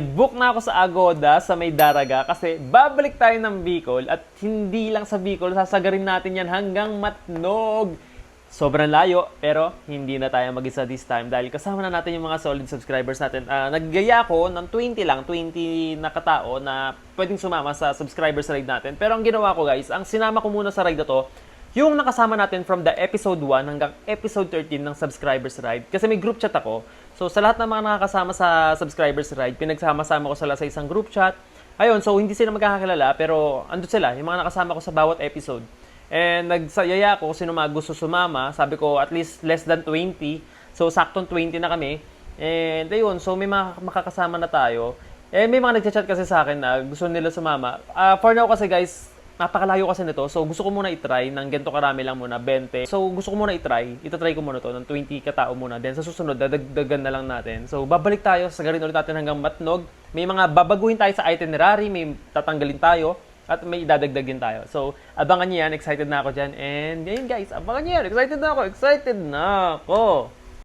Book na ako sa Agoda sa May Daraga kasi babalik tayo ng Bicol at hindi lang sa Bicol, sasagarin natin yan hanggang Matnog. Sobrang layo pero hindi na tayo mag-isa this time dahil kasama na natin yung mga solid subscribers natin. Naggaya ako ng 20 lang, 20 na katao na pwedeng sumama sa subscribers ride natin. Pero ang ginawa ko guys, ang sinama ko muna sa ride na to, yung nakasama natin from the episode 1 hanggang episode 13 ng subscribers ride. Kasi may group chat ako. So, sa lahat ng mga nakakasama sa subscribers ride, pinagsama-sama ko sila sa isang group chat. Ayun, so hindi sila magkakakilala, pero andun sila, yung mga nakasama ko sa bawat episode. And nagsayaya ko kung sino mga gusto sumama. Sabi ko, at least less than 20. So, saktong 20 na kami. And ayun, so may mga makakasama na tayo. May mga nagchat-chat kasi sa akin na gusto nila sumama. For now kasi guys, napakalayo kasi nito. So, gusto ko muna i-try ng ganito karami lang muna, 20. So, gusto ko muna i-try. Itatry ko muna to ng 20 katao muna. Then, sa susunod, dadagdagan na lang natin. So, babalik tayo. Sagarin ulit natin hanggang Matnog. May mga babaguhin tayo sa itinerary. May tatanggalin tayo. At may idadagdagin tayo. So, abangan niyo yan. Excited na ako dyan. And, ngayon guys, abangan niyo yan. Excited na ako.